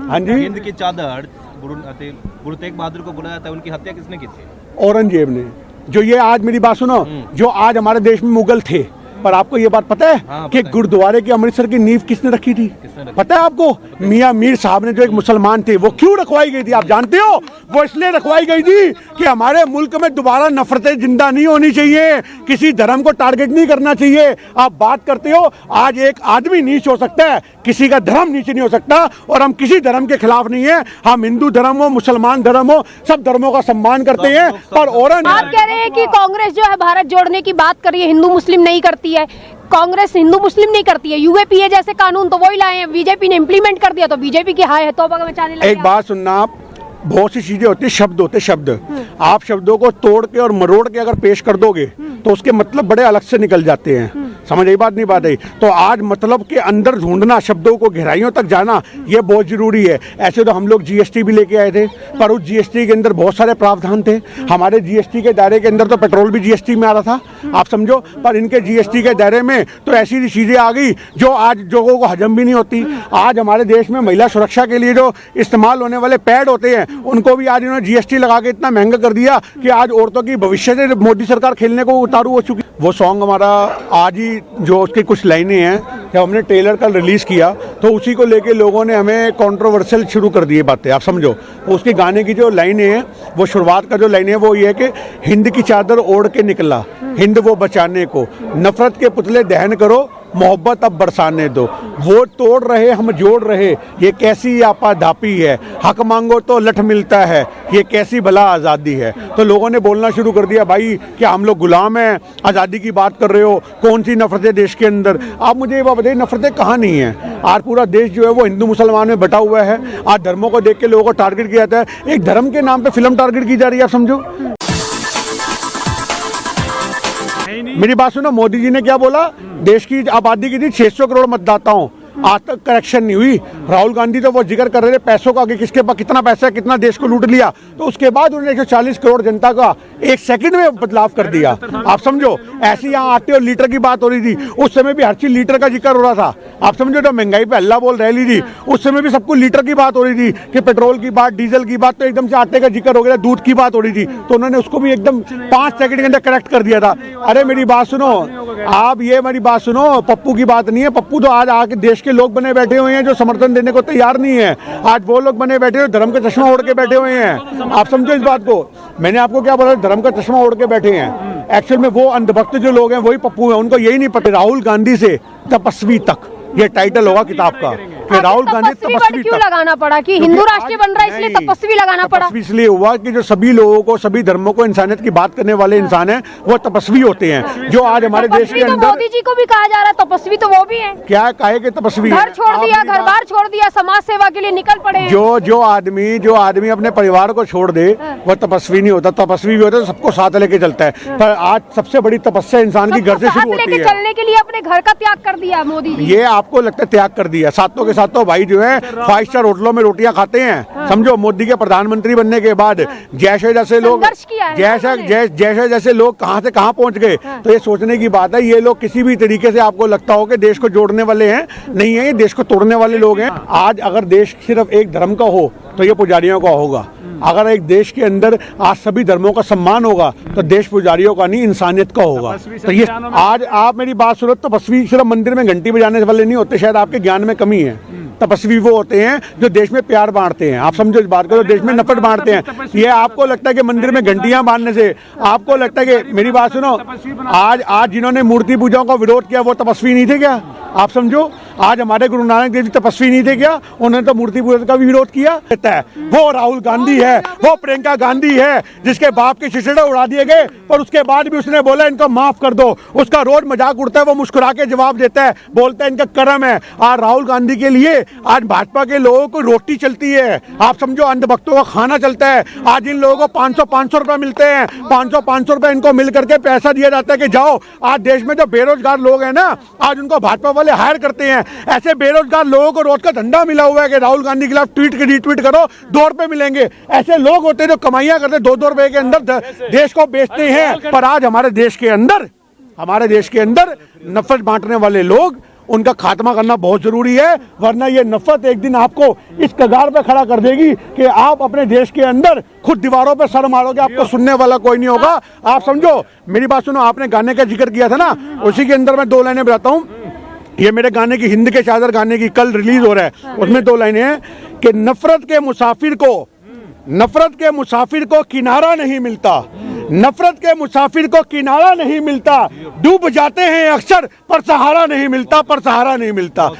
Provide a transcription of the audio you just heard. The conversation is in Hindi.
हाँ जी, हिंद की चादर गुरु तेग बहादुर को बोला जाता है, उनकी हत्या किसने की थी? औरंगजेब ने। जो ये आज मेरी बात सुनो, जो आज हमारे देश में मुगल थे, पर आपको ये बात पता है कि गुरुद्वारे की अमृतसर की नींव किसने रखी थी? पता है आपको? मियां मीर साहब ने, जो एक मुसलमान थे। वो क्यों रखवाई गई थी आप जानते हो? वो इसलिए रखवाई गई थी कि हमारे मुल्क में दोबारा नफरतें जिंदा नहीं होनी चाहिए, किसी धर्म को टारगेट नहीं करना चाहिए। आप बात करते हो, आज एक आदमी नीच हो सकता है, किसी का धर्म नीचे नहीं हो सकता, और हम किसी धर्म के खिलाफ नहीं है। हम हिंदू धर्म हो, मुसलमान धर्म हो, सब धर्मों का सम्मान करते हैं। पर आप कह रहे हैं कि कांग्रेस जो है भारत जोड़ने की बात कर रही है, हिंदू मुस्लिम नहीं करती है। कांग्रेस हिंदू मुस्लिम नहीं करती है। यूएपीए जैसे कानून तो वही लाए हैं, बीजेपी ने इम्प्लीमेंट कर दिया, तो बीजेपी की हाय है तौबा मचाने लगे। एक बात सुनना आप, बहुत सी चीजें होती है, शब्द होते शब्द। आप शब्दों को तोड़ के और मरोड़ के अगर पेश कर दोगे तो उसके मतलब बड़े अलग से निकल जाते हैं। समझ आई बात? नहीं बात आई? तो आज मतलब के अंदर ढूंढना, शब्दों को गहराइयों तक जाना, ये बहुत जरूरी है। ऐसे तो हम लोग जीएसटी भी लेके आए थे, पर उस जीएसटी के अंदर बहुत सारे प्रावधान थे। हमारे जीएसटी के दायरे के अंदर तो पेट्रोल भी जीएसटी में आ रहा था, आप समझो। पर इनके जीएसटी के दायरे में तो ऐसी चीजें आ गई जो आज लोगों को हजम भी नहीं होती। आज हमारे देश में महिला सुरक्षा के लिए जो इस्तेमाल होने वाले पैड होते हैं, उनको भी आज इन्होंने जीएसटी लगा के इतना महंगा कर दिया कि आज औरतों की भविष्य से मोदी सरकार खेलने को उतारू हो चुकी। वो सॉन्ग हमारा आज ही, जो उसकी कुछ लाइनें हैं, जब हमने ट्रेलर कल रिलीज किया तो उसी को लेके लोगों ने हमें कंट्रोवर्शियल शुरू कर दिए बातें, आप समझो। उसके गाने की जो लाइनें हैं, वो शुरुआत का जो लाइनें है वो ये है कि हिंद की चादर ओढ़ के निकला हिंद वो बचाने को, नफरत के पुतले दहन करो, मोहब्बत अब बरसाने दो। वो तोड़ रहे हम जोड़ रहे, ये कैसी आपाधापी है, हक मांगो तो लठ मिलता है, ये कैसी भला आज़ादी है। तो लोगों ने बोलना शुरू कर दिया, भाई क्या हम लोग गुलाम हैं? आज़ादी की बात कर रहे हो? कौन सी नफरतें देश के अंदर? आप मुझे ये बात बताइए, नफरतें कहाँ नहीं है? आज पूरा देश जो है वो हिंदू मुसलमान में बटा हुआ है। आज धर्मों को देख के लोगों को टारगेट किया जाता है। एक धर्म के नाम पर फिल्म टारगेट की जा रही है, आप समझो। मेरी बात सुनो, मोदी जी ने क्या बोला? देश की आबादी की थी 600 करोड़ मतदाताओं, आज तक करेक्शन नहीं हुई। राहुल गांधी तो वो जिक्र कर रहे थे पैसों का कि किसके पास कितना पैसा है, कितना देश को लूट लिया, तो उसके बाद उन्होंने 140 करोड़ जनता का एक सेकंड में बदलाव कर दिया, आप समझो। ऐसी यहाँ आटे और लीटर की बात हो रही थी, उस समय भी हर चीज लीटर का जिक्र हो रहा था, आप समझो। जो महंगाई पे हल्ला बोल रही थी, उस समय भी सबको लीटर की बात हो रही थी कि पेट्रोल की बात, डीजल की बात, तो एकदम से आटे का जिक्र हो गया, दूध की बात हो रही थी, तो उन्होंने उसको भी एकदम 5 सेकंड के अंदर करेक्ट कर दिया था। अरे मेरी बात सुनो आप, ये मेरी बात सुनो, पप्पू की बात नहीं है। पप्पू तो आज आके देश के लोग बने बैठे हुए हैं जो समर्थन देने को तैयार नहीं है। आज वो लोग बने बैठे हुए धर्म का चश्मा ओढ़ के बैठे हुए हैं, आप समझो इस बात को। मैंने आपको क्या बोला? धर्म का चश्मा ओढ़ के बैठे हैं। एक्चुअल में वो अंधभक्त जो लोग हैं वही पप्पू हैं, उनको यही नहीं पता। राहुल गांधी से तपस्वी तक, ये टाइटल होगा किताब का कि राहुल गांधी तपस्वी क्यों लगाना पड़ा कि हिंदू राष्ट्रीय बन रहा है इसलिए तपस्वी लगाना पड़ा? तपस्वी इसलिए हुआ कि जो सभी लोगों को, सभी धर्मों को इंसानियत की बात करने वाले इंसान हैं, वो तपस्वी होते हैं। जो आज हमारे देश के अंदर, मोदी जी को भी कहा जा रहा है तपस्वी, तो वो भी है। क्या कहे कि तपस्वी? घर छोड़ दिया, घर बार छोड़ दिया, समाज सेवा के लिए निकल पड़े। जो आदमी अपने परिवार को छोड़ दे वो तपस्वी नहीं होता। तपस्वी भी होता है तो सबको साथ लेके चलता है। पर आज सबसे बड़ी तपस्या इंसान की घर से शुरू होती है। चलने के लिए अपने घर का त्याग कर दिया मोदी जी। ये आपको लगता है त्याग कर दिया? सातों के सातों भाई जो है 5 स्टार होटलों में रोटियां खाते हैं, समझो। मोदी के प्रधानमंत्री बनने के बाद जैसे जैसे लोग जैसे लोग कहां से कहां पहुंच गए, तो ये सोचने की बात है। ये लोग किसी भी तरीके से आपको लगता हो कि देश को जोड़ने वाले हैं, नहीं है, ये देश को तोड़ने वाले लोग हैं। आज अगर देश सिर्फ एक धर्म का हो तो ये पुजारियों का होगा। अगर एक देश के अंदर आज सभी धर्मों का सम्मान होगा तो देश पुजारियों का नहीं, इंसानियत का होगा। तो ये आज आप मेरी बात सुनो, तपस्वी सिर्फ मंदिर में घंटी बजाने वाले नहीं होते, शायद आपके ज्ञान में कमी है। तपस्वी वो होते हैं जो देश में प्यार बांटते हैं, आप समझो इस बात को, देश में नफरत बांटते हैं। ये आपको लगता है कि मंदिर में घंटियां बांधने से आपको लगता है कि, मेरी बात सुनो, आज जिन्होंने मूर्ति पूजाओं का विरोध किया वो तपस्वी नहीं थे क्या? आप समझो, आज हमारे गुरु नानक देव जी तपस्वी नहीं थे क्या? उन्होंने तो मूर्ति पूजा का भी विरोध किया। वो राहुल गांधी है, वो प्रियंका गांधी है, जिसके बाप के शिशड़े उड़ा दिए गए, पर उसके बाद भी उसने बोला इनको माफ कर दो। उसका रोज मजाक उड़ता है, वो मुस्कुरा के जवाब देता है, बोलता है इनका कर्म है। आज राहुल गांधी के लिए आज भाजपा के लोगों को रोटी चलती है, आप समझो, अंधभक्तों का खाना चलता है। आज इन लोगों को 500 रुपए मिलते हैं, 500 रुपए इनको मिल करके पैसा दिया जाता है कि जाओ। आज देश में जो बेरोजगार लोग हैं ना, आज उनको भाजपा वाले हायर करते हैं। ऐसे बेरोजगार लोगों को रोज का धंधा मिला हुआ है कि राहुल गांधी के खिलाफ ट्वीट रीट्वीट करो, 2 रुपए मिलेंगे। ऐसे लोग होते हैं जो कमाइयां करते 2-2 रुपए के अंदर देश को बेचते हैं। पर आज हमारे देश के अंदर नफरत बांटने वाले लोग उनका खात्मा करना बहुत जरूरी है, वरना ये नफरत एक दिन आपको इस कगार पे खड़ा कर देगी कि आप अपने देश के अंदर खुद दीवारों पे सर मारोगे, आपको सुनने वाला कोई नहीं होगा। आप समझो, मेरी बात सुनो, आपने गाने का जिक्र किया था ना, उसी के अंदर मैं 2 लाइनें बताता हूँ। ये मेरे गाने की, हिंद के चादर गाने की कल रिलीज हो रहा है, उसमें 2 लाइनें हैं कि नफरत के मुसाफिर को किनारा नहीं मिलता, नफरत के मुसाफिर को किनारा नहीं मिलता, डूब जाते हैं अक्सर पर सहारा नहीं मिलता,